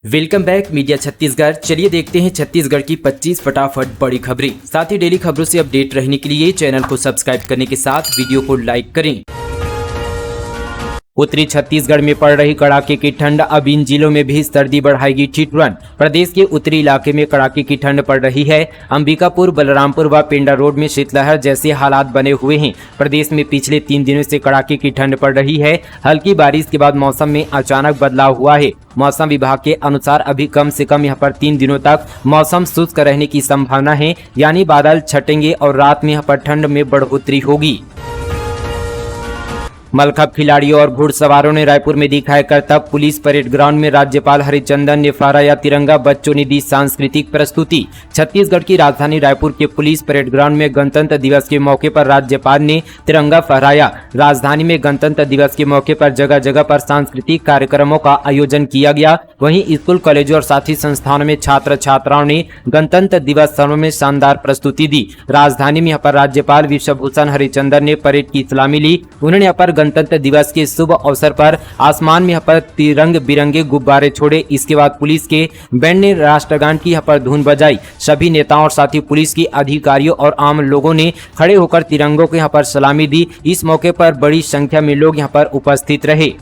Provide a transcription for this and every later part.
Welcome back media Chhattisgarh. चलिए देखते हैं छत्तीसगढ़ की 25 फटाफट बड़ी खबरें। साथ ही डेली खबरों से अपडेट रहने के लिए चैनल को सब्सक्राइब करने के साथ वीडियो को लाइक करें। उत्तरी छत्तीसगढ़ में पड़ रही कड़ाके की ठंड, अब इन जिलों में भी सर्दी बढ़ाएगी ठिठुरन। प्रदेश के उत्तरी इलाके में कड़ाके की ठंड पड़ रही है। अंबिकापुर, बलरामपुर व पेंडा रोड में शीतलहर जैसे हालात बने हुए हैं। प्रदेश में पिछले 3 दिनों से कड़ाके की ठंड पड़ रही है। हल्की बारिश के बाद मौसम में अचानक बदलाव हुआ है। मौसम विभाग के अनुसार अभी कम से कम यहाँ पर 3 दिनों तक मौसम शुष्क रहने की संभावना है, यानी बादल छटेंगे और रात में यहाँ पर ठंड में बढ़ोतरी होगी। मलखंभ खिलाड़ियों और घुड़सवारों ने रायपुर में दिखाया करतब। पुलिस परेड ग्राउंड में राज्यपाल हरिचंदन ने फहराया तिरंगा, बच्चों ने दी सांस्कृतिक प्रस्तुति। छत्तीसगढ़ की राजधानी रायपुर के पुलिस परेड ग्राउंड में गणतंत्र दिवस के मौके पर राज्यपाल ने तिरंगा फहराया। राजधानी में गणतंत्र दिवस के मौके पर जगह जगह पर सांस्कृतिक कार्यक्रमों का आयोजन किया गया। वहीं स्कूल, कॉलेजों और साथी संस्थानों में छात्र छात्राओं ने गणतंत्र दिवस समारोह में शानदार प्रस्तुति दी। राजधानी में यहाँ पर राज्यपाल विश्वभूषण हरिचंदन ने परेड की सलामी ली। उन्होंने यहाँ पर गणतंत्र दिवस के शुभ अवसर पर आसमान में यहाँ पर तिरंग बिरंगे गुब्बारे छोड़े। इसके बाद पुलिस के बैंड ने राष्ट्रगान की यहाँ पर धुन बजाई। सभी नेताओं और साथ ही पुलिस के अधिकारियों और आम लोगों ने खड़े होकर तिरंगों को यहाँ पर सलामी दी। इस मौके पर बड़ी संख्या में लोग यहाँ पर उपस्थित रहे।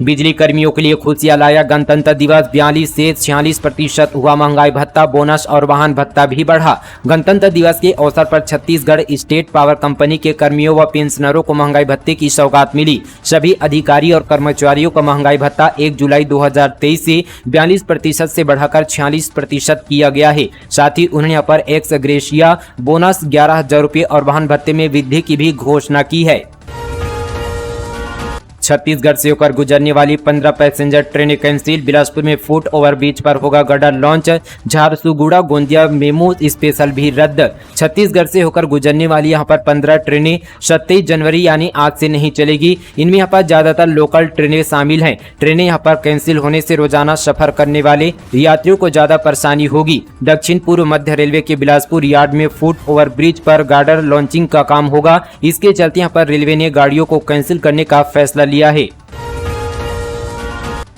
बिजली कर्मियों के लिए खुशियां लाया गणतंत्र दिवस। 42 से 46% हुआ महंगाई भत्ता, बोनस और वाहन भत्ता भी बढ़ा। गणतंत्र दिवस के अवसर पर छत्तीसगढ़ स्टेट पावर कंपनी के कर्मियों व पेंशनरों को महंगाई भत्ते की सौगात मिली। सभी अधिकारी और कर्मचारियों का महंगाई भत्ता 1 जुलाई 2023 से 42% से बढ़ाकर 46% किया गया है। साथ ही उन्होंने यहाँ पर एक्स ग्रेशिया बोनस 11,000 रुपये और वाहन भत्ते में वृद्धि की भी घोषणा की है। छत्तीसगढ़ से होकर गुजरने वाली 15 पैसेंजर ट्रेनें कैंसिल। बिलासपुर में फुट ओवर ब्रिज पर होगा gutter launch. Jharsuguda Gondia MEMU special भी रद्द। छत्तीसगढ़ से होकर गुजरने वाली यहां पर 15 ट्रेनें 27 जनवरी यानी आज से नहीं चलेगी। इनमें यहाँ पर ज्यादातर लोकल ट्रेनें शामिल हैं। ट्रेनें यहाँ पर कैंसिल होने से रोजाना सफर करने वाले यात्रियों को ज्यादा परेशानी होगी। दक्षिण पूर्व मध्य रेलवे के बिलासपुर यार्ड में फुट ओवर ब्रिज पर गार्डर लॉन्चिंग का काम होगा। इसके चलते यहाँ पर रेलवे ने गाड़ियों को कैंसिल करने का फैसला लिया है।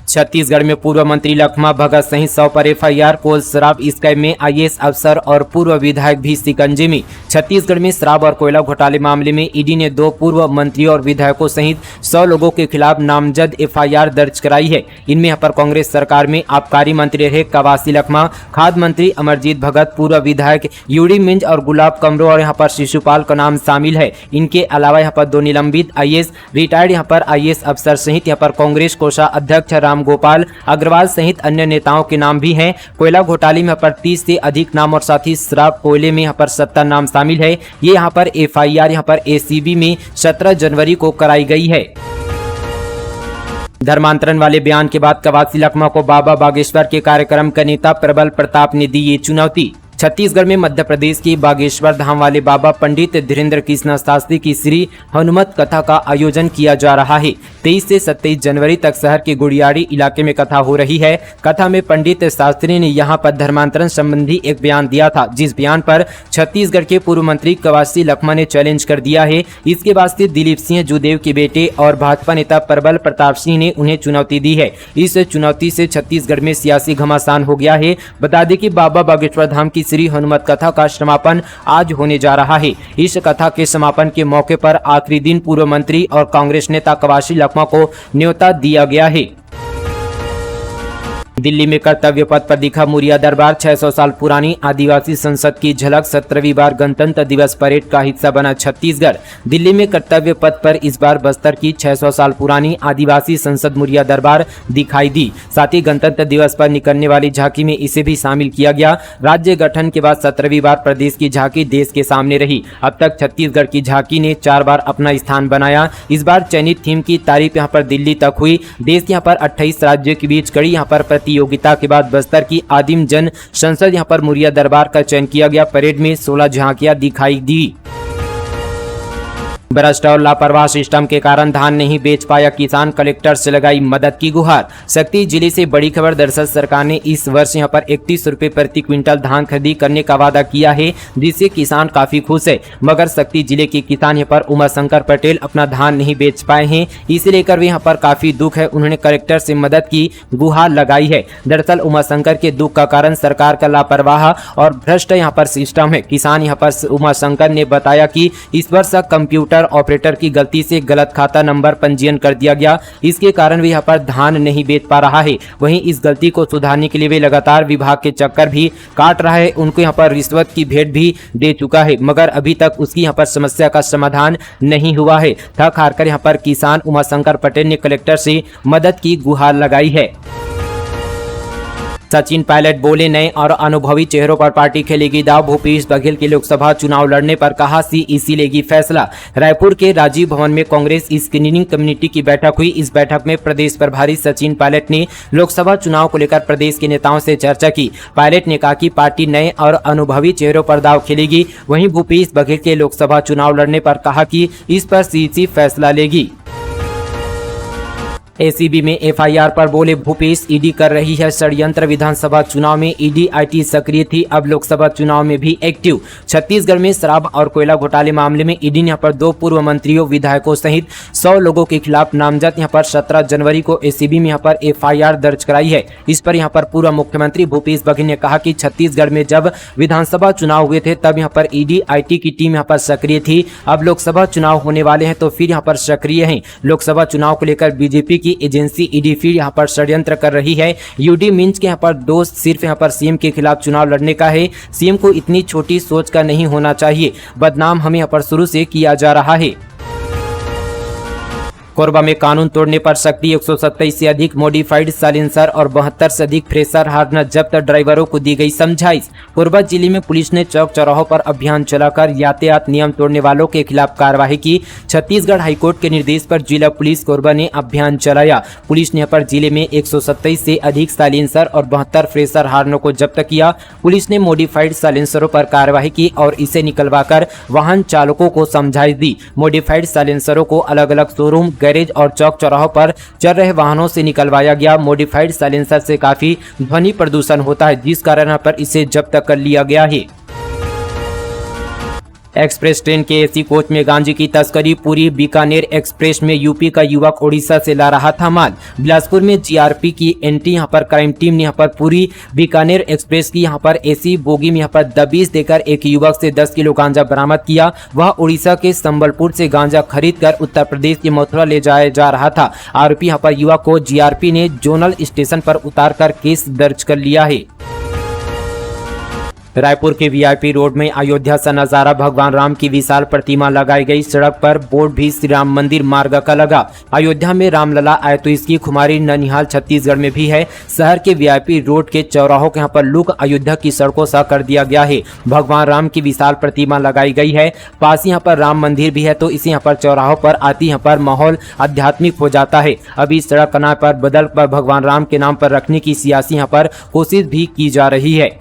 छत्तीसगढ़ में पूर्व मंत्री लखमा भगत सहित 100 पर एफआईआर। कोल शराब स्कैम में आईएएस अफसर और पूर्व विधायक भी शिकंजे में। छत्तीसगढ़ में शराब और कोयला घोटाले मामले में ईडी ने 2 पूर्व मंत्रियों और विधायकों सहित 100 लोगों के खिलाफ नामजद एफआईआर दर्ज कराई है। इनमें यहाँ पर कांग्रेस सरकार में आबकारी मंत्री रहे कवासी लखमा, खाद्य मंत्री अमरजीत भगत, पूर्व विधायक यूडी मिंज और गुलाब कमरो और यहाँ पर शिशुपाल का नाम शामिल है। इनके अलावा यहाँ पर 2 निलंबित आईएएस, रिटायर्ड यहाँ पर आईएएस अफसर सहित यहाँ पर कांग्रेस कोषाध्यक्ष राम गोपाल अग्रवाल सहित अन्य नेताओं के नाम भी हैं। कोयला घोटाले में यहाँ पर 30 से अधिक नाम और साथ ही शराब कोयले में यहाँ पर 70 नाम शामिल है। ये यहाँ पर एफआईआर यहाँ पर एसीबी में 17 जनवरी को कराई गई है। धर्मांतरण वाले बयान के बाद कवासी लखमा को बाबा बागेश्वर के कार्यक्रम का नेता प्रबल प्रताप ने दी ये चुनौती। छत्तीसगढ़ में मध्य प्रदेश की बागेश्वर धाम वाले बाबा पंडित धीरेन्द्र कृष्ण शास्त्री की श्री हनुमत कथा का आयोजन किया जा रहा है। 23 से 27 जनवरी तक शहर के गुड़ियाड़ी इलाके में कथा हो रही है। कथा में पंडित शास्त्री ने यहां पर धर्मांतरण संबंधी एक बयान दिया था, जिस बयान पर छत्तीसगढ़ के पूर्व मंत्री कवासी लखमा ने चैलेंज कर दिया है। इसके बाद से दिलीप सिंह जूदेव के बेटे और भाजपा नेता प्रबल प्रताप सिंह ने उन्हें चुनौती दी है। इस चुनौती से छत्तीसगढ़ में सियासी घमासान हो गया है। बता दें कि बाबा बागेश्वर धाम की श्री हनुमत कथा का समापन आज होने जा रहा है। इस कथा के समापन के मौके पर आखिरी दिन पूर्व मंत्री और कांग्रेस नेता कवासी लखमा को न्योता दिया गया है। दिल्ली में कर्तव्य पथ पर दिखा मुरिया दरबार। 600 साल पुरानी आदिवासी संसद की झलक। 17वीं बार गणतंत्र दिवस परेड का हिस्सा बना छत्तीसगढ़। दिल्ली में कर्तव्य पथ पर इस बार बस्तर की 600 साल पुरानी आदिवासी संसद मुरिया दरबार दिखाई दी। साथ ही गणतंत्र दिवस पर निकलने वाली झांकी में इसे भी शामिल किया गया। राज्य गठन के बाद 17वीं बार प्रदेश की झांकी देश के सामने रही। अब तक छत्तीसगढ़ की झांकी ने 4 बार अपना स्थान बनाया। इस बार चयनित थीम की तारीफ यहाँ पर दिल्ली तक हुई। देश के यहाँ पर 28 राज्यों के बीच कड़ी यहाँ पर प्रतियोगिता के बाद बस्तर की आदिम जन संसद यहाँ पर मुरिया दरबार का चयन किया गया। परेड में 16 झांकियां दिखाई दी। भ्रष्ट और लापरवाह सिस्टम के कारण धान नहीं बेच पाया किसान, कलेक्टर से लगाई मदद की गुहार। शक्ति जिले से बड़ी खबर। दरअसल सरकार ने इस वर्ष यहां पर 31 रुपए प्रति क्विंटल धान खरीदी करने का वादा किया है, जिससे किसान काफी खुश है। मगर शक्ति जिले के किसान यहां पर उमाशंकर पटेल अपना धान नहीं बेच पाए हैं, इसे लेकर वे यहाँ पर काफी दुख है। उन्होंने कलेक्टर से मदद की गुहार लगाई है। दरअसल उमाशंकर के दुख का कारण सरकार का लापरवाह और भ्रष्ट यहाँ पर सिस्टम है। किसान यहाँ पर उमाशंकर ने बताया कि इस वर्ष कंप्यूटर ऑपरेटर की गलती से गलत खाता नंबर पंजीयन कर दिया गया, इसके कारण वे यहाँ पर धान नहीं बेच पा रहा है। वहीं इस गलती को सुधारने के लिए वे लगातार विभाग के चक्कर भी काट रहा है। उनको यहाँ पर रिश्वत की भेंट भी दे चुका है, मगर अभी तक उसकी यहाँ पर समस्या का समाधान नहीं हुआ है। थक हारकर यहाँ पर किसान उमाशंकर पटेल ने कलेक्टर से मदद की गुहार लगाई है। सचिन पायलट बोले, नए और अनुभवी चेहरों पर पार्टी खेलेगी दाव। भूपेश बघेल के लोकसभा चुनाव लड़ने पर कहा सीईसी लेगी फैसला। रायपुर के राजीव भवन में कांग्रेस स्क्रीनिंग कमेटी की बैठक हुई। इस बैठक में प्रदेश प्रभारी सचिन पायलट ने लोकसभा चुनाव को लेकर प्रदेश के नेताओं से चर्चा की। पायलट ने कहा कि पार्टी नए और अनुभवी चेहरों पर दाव खेलेगी। वहीं भूपेश बघेल के लोकसभा चुनाव लड़ने पर कहा कि इस पर सीईसी फैसला लेगी। एसीबी में एफआईआर पर बोले भूपेश, ईडी कर रही है षड्यंत्र। विधानसभा चुनाव में ईडी आईटी सक्रिय थी, अब लोकसभा चुनाव में भी एक्टिव। छत्तीसगढ़ में शराब और कोयला घोटाले मामले में ईडी ने यहाँ पर 2 पूर्व मंत्रियों, विधायकों सहित 100 लोगों के खिलाफ नामजद यहाँ पर 17 जनवरी को एसीबी में यहाँ पर एफआईआर दर्ज कराई है। इस पर यहाँ पर पूर्व मुख्यमंत्री भूपेश बघेल ने कहा कि छत्तीसगढ़ में जब विधानसभा चुनाव हुए थे तब यहाँ पर ईडी आईटी की टीम यहाँ पर सक्रिय थी। अब लोकसभा चुनाव होने वाले हैं तो फिर यहाँ पर सक्रिय हैं। लोकसभा चुनाव को लेकर बीजेपी की एजेंसी ईडी फिर यहाँ पर षड्यंत्र कर रही है। यूडी मीन्स के यहाँ पर दोस्त सिर्फ यहाँ पर सीएम के खिलाफ चुनाव लड़ने का है। सीएम को इतनी छोटी सोच का नहीं होना चाहिए। बदनाम हमें यहाँ पर शुरू से किया जा रहा है। कोरबा में कानून तोड़ने पर शक्ति। 127 से अधिक मॉडिफाइड साइलेंसर और 72 से अधिक फ्रेशर हार्नर जब्त, ड्राइवरों को दी गई समझाइश। कोरबा जिले में पुलिस ने चौक चौराहों पर अभियान चलाकर यातायात नियम तोड़ने वालों के खिलाफ कार्रवाई की। छत्तीसगढ़ हाईकोर्ट के निर्देश पर जिला पुलिस कोरबा ने अभियान चलाया। पुलिस ने पर जिले में 127 से अधिक साइलेंसर और 72 फ्रेशर हार्नर को जब्त किया। पुलिस ने मॉडिफाइड साइलेंसरों पर कार्रवाई की और इसे निकलवाकर वाहन चालकों को समझाइश दी। मॉडिफाइड साइलेंसरों को अलग अलग शोरूम, गैरेज और चौक चौराहों पर चल रहे वाहनों से निकलवाया गया। मॉडिफाइड साइलेंसर से काफी ध्वनि प्रदूषण होता है, जिस कारण पर इसे जब्त कर लिया गया है। एक्सप्रेस ट्रेन के एसी कोच में गांजे की तस्करी। पूरी बीकानेर एक्सप्रेस में यूपी का युवक ओडिशा से ला रहा था माल। बिलासपुर में जीआरपी की एंटी यहाँ पर क्राइम टीम ने यहाँ पर पूरी बीकानेर एक्सप्रेस की यहाँ पर एसी बोगी में यहाँ पर दबिश देकर एक युवक से 10 किलो गांजा बरामद किया। वह ओडिशा के संबलपुर से गांजा खरीद कर उत्तर प्रदेश के मथुरा ले जाया जा रहा था। आरोपी यहाँ पर युवक को जीआरपी ने जोनल स्टेशन पर उतार कर केस दर्ज कर लिया है। रायपुर के वीआईपी रोड में अयोध्या सा नजारा। भगवान राम की विशाल प्रतिमा लगाई गई। सड़क पर बोर्ड भी श्री राम मंदिर मार्ग का लगा। अयोध्या में रामलला आए तो इसकी खुमारी ननिहाल छत्तीसगढ़ में भी है। शहर के वीआईपी रोड के चौराहों के यहाँ पर लुक अयोध्या की सड़कों सा कर दिया गया है। भगवान राम की विशाल प्रतिमा लगाई गई है। पास यहाँ पर राम मंदिर भी है, तो इसे यहाँ पर चौराहों पर आती यहाँ पर माहौल आध्यात्मिक हो जाता है। अभी सड़क का नाम पर बदल कर भगवान राम के नाम पर रखने की सियासी यहाँ पर कोशिश भी की जा रही है।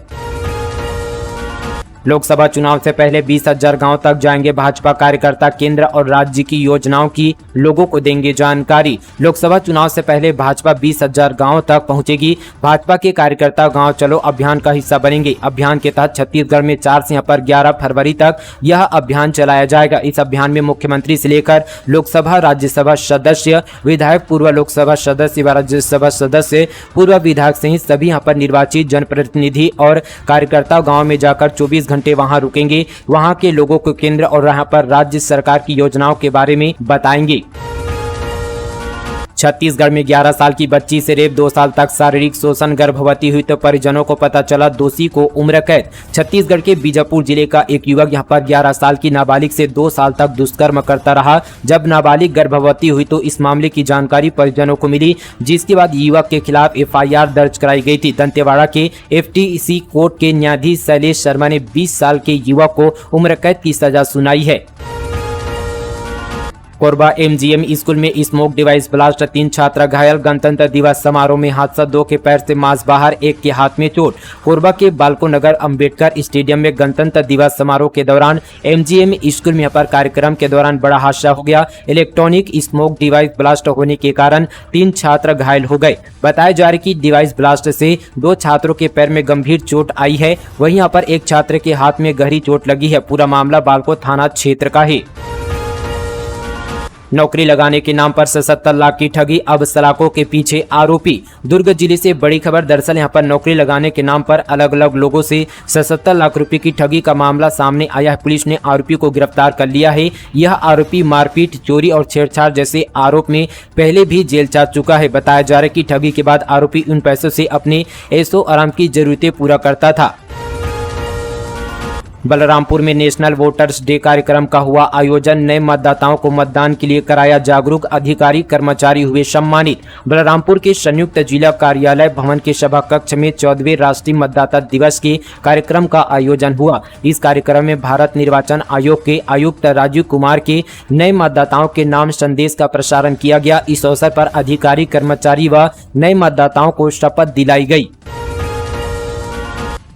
लोकसभा चुनाव से पहले 20,000 गांव तक जाएंगे भाजपा कार्यकर्ता। केंद्र और राज्य की योजनाओं की लोगों को देंगे जानकारी। लोकसभा चुनाव से पहले भाजपा 20,000 गांव तक पहुंचेगी। भाजपा के कार्यकर्ता गांव चलो अभियान का हिस्सा बनेंगे। अभियान के तहत छत्तीसगढ़ में 4 से यहाँ पर 11 फरवरी तक यह अभियान चलाया जाएगा। इस अभियान में मुख्यमंत्री से लेकर लोकसभा, राज्यसभा सदस्य, विधायक, पूर्व लोकसभा सदस्य व राज्यसभा सदस्य, पूर्व विधायक सहित सभी यहाँ पर निर्वाचित जनप्रतिनिधि और कार्यकर्ता गाँव में जाकर 24 घंटे वहां रुकेंगे। वहां के लोगों को केंद्र और यहाँ पर राज्य सरकार की योजनाओं के बारे में बताएंगे। छत्तीसगढ़ में 11 साल की बच्ची से रेप, 2 साल तक शारीरिक शोषण, गर्भवती हुई तो परिजनों को पता चला, दोषी को उम्र कैद। छत्तीसगढ़ के बीजापुर जिले का एक युवक यहाँ पर 11 साल की नाबालिग से 2 साल तक दुष्कर्म करता रहा। जब नाबालिग गर्भवती हुई तो इस मामले की जानकारी परिजनों को मिली, जिसके बाद युवक के खिलाफ एफआईआर दर्ज कराई गई थी। दंतेवाड़ा के एफटीसी कोर्ट के न्यायाधीश शैलेश शर्मा ने 20 साल के युवक को उम्र कैद की सजा सुनाई है। कोरबा एमजीएम स्कूल में स्मोक डिवाइस ब्लास्ट, 3 छात्र घायल। गणतंत्र दिवस समारोह में हादसा, 2 के पैर से मांस बाहर, 1 के हाथ में चोट। कोरबा के बालको नगर अंबेडकर स्टेडियम में गणतंत्र दिवस समारोह के दौरान एमजीएम स्कूल में पर कार्यक्रम के दौरान बड़ा हादसा हो गया। इलेक्ट्रॉनिक स्मोक डिवाइस ब्लास्ट होने के कारण 3 छात्र घायल हो गए। बताया जा रहा है कि डिवाइस ब्लास्ट से 2 छात्रों के पैर में गंभीर चोट आई है, वहीं यहाँ पर एक छात्र के हाथ में गहरी चोट लगी है। पूरा मामला बालको थाना क्षेत्र का है। नौकरी लगाने के नाम पर 77 लाख की ठगी, अब सलाखों के पीछे आरोपी। दुर्ग जिले से बड़ी खबर। दरअसल यहां पर नौकरी लगाने के नाम पर अलग अलग लोगों से 77 लाख रुपए की ठगी का मामला सामने आया है। पुलिस ने आरोपी को गिरफ्तार कर लिया है। यह आरोपी मारपीट, चोरी और छेड़छाड़ जैसे आरोप में पहले भी जेल जा चुका है। बताया जा रहा है कि ठगी के बाद आरोपी उन पैसों से अपने ऐशो आराम की जरूरतें पूरा करता था। बलरामपुर में नेशनल वोटर्स डे कार्यक्रम का हुआ आयोजन, नए मतदाताओं को मतदान के लिए कराया जागरूक, अधिकारी कर्मचारी हुए सम्मानित। बलरामपुर के संयुक्त जिला कार्यालय भवन के सभा कक्ष में 14वें राष्ट्रीय मतदाता दिवस के कार्यक्रम का आयोजन हुआ। इस कार्यक्रम में भारत निर्वाचन आयोग के आयुक्त राजीव कुमार के नए मतदाताओं के नाम संदेश का प्रसारण किया गया। इस अवसर पर अधिकारी कर्मचारी व नए मतदाताओं को शपथ दिलाई गई।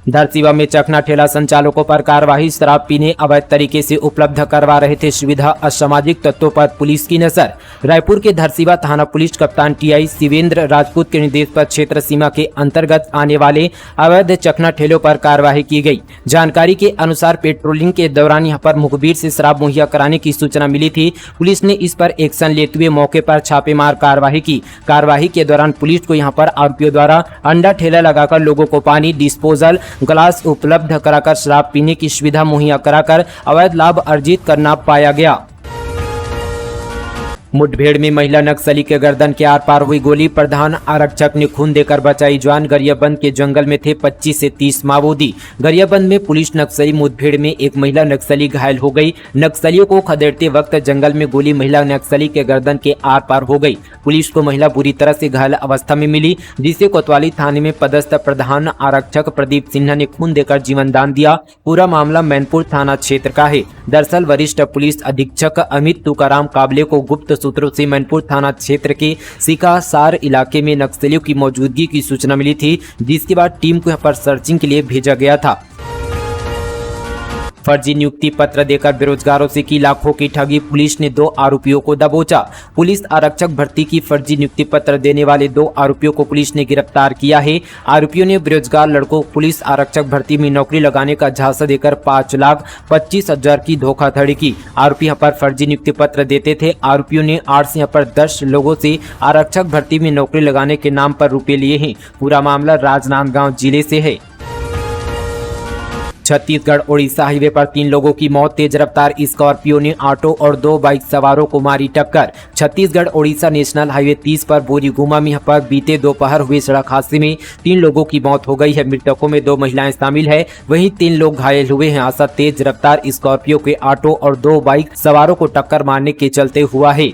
धरसीवा में चखना ठेला संचालकों पर कार्रवाई, शराब पीने अवैध तरीके से उपलब्ध करवा रहे थे सुविधा, असामाजिक तत्वों पर पुलिस की नजर। रायपुर के धरसीवा थाना पुलिस कप्तान टीआई शिवेंद्र राजपूत के निर्देश पर क्षेत्र सीमा के अंतर्गत आने वाले अवैध चखना ठेलों पर कार्रवाई की गई। जानकारी के अनुसार पेट्रोलिंग के दौरान यहां पर मुखबिर से शराब मुहैया कराने की सूचना मिली थी। पुलिस ने इस पर एक्शन लेते हुए मौके पर छापेमार कार्रवाई की। कार्रवाई के दौरान पुलिस को यहां पर आरोपियों द्वारा अंडा ठेला लगाकर लोगों को पानी, डिस्पोजल ग्लास उपलब्ध कराकर शराब पीने की सुविधा मुहैया कराकर अवैध लाभ अर्जित करना पाया गया। मुठभेड़ में महिला नक्सली के गर्दन के आर पार हुई गोली, प्रधान आरक्षक ने खून देकर बचाई जान। गरियाबंद के जंगल में थे 25 से 30 माओवादी। गरियाबंद में पुलिस नक्सली मुठभेड़ में एक महिला नक्सली घायल हो गई। नक्सलियों को खदेड़ते वक्त जंगल में गोली महिला नक्सली के गर्दन के आर पार हो गई। पुलिस को महिला बुरी तरह से घायल अवस्था में मिली, जिसे कोतवाली थाने में पदस्थ प्रधान आरक्षक प्रदीप सिन्हा ने खून देकर जीवन दान दिया। पूरा मामला मैनपुर थाना क्षेत्र का है। दरअसल वरिष्ठ पुलिस अधीक्षक अमित तुकाराम काबले को गुप्त सूत्रों से मैनपुर थाना क्षेत्र के सिकासार इलाके में नक्सलियों की मौजूदगी की सूचना मिली थी, जिसके बाद टीम को यहां पर सर्चिंग के लिए भेजा गया था। फर्जी नियुक्ति पत्र देकर बेरोजगारों से की लाखों की ठगी, पुलिस ने 2 आरोपियों को दबोचा। पुलिस आरक्षक भर्ती की फर्जी नियुक्ति पत्र देने वाले 2 आरोपियों को पुलिस ने गिरफ्तार किया है। आरोपियों ने बेरोजगार लड़कों को पुलिस आरक्षक भर्ती में नौकरी लगाने का झांसा देकर 5,25,000 की धोखाधड़ी की। आरोपी यहाँ पर फर्जी नियुक्ति पत्र देते थे। आरोपियों ने 8 से यहाँ पर 10 लोगों से आरक्षक भर्ती में नौकरी लगाने के नाम पर रुपए लिए हैं। पूरा मामला राजनांदगांव जिले से है। छत्तीसगढ़ ओडिशा हाईवे पर 3 लोगों की मौत, तेज रफ्तार स्कॉर्पियो ने ऑटो और 2 बाइक सवारों को मारी टक्कर। छत्तीसगढ़ ओडिशा नेशनल हाईवे 30 पर बोरीगुमा में पर बीते दोपहर हुए सड़क हादसे में 3 लोगों की मौत हो गई है। मृतकों में 2 महिलाएं शामिल है, वहीं 3 लोग घायल हुए हैं। हादसा तेज रफ्तार स्कॉर्पियो के ऑटो और 2 बाइक सवारों को टक्कर मारने के चलते हुआ है।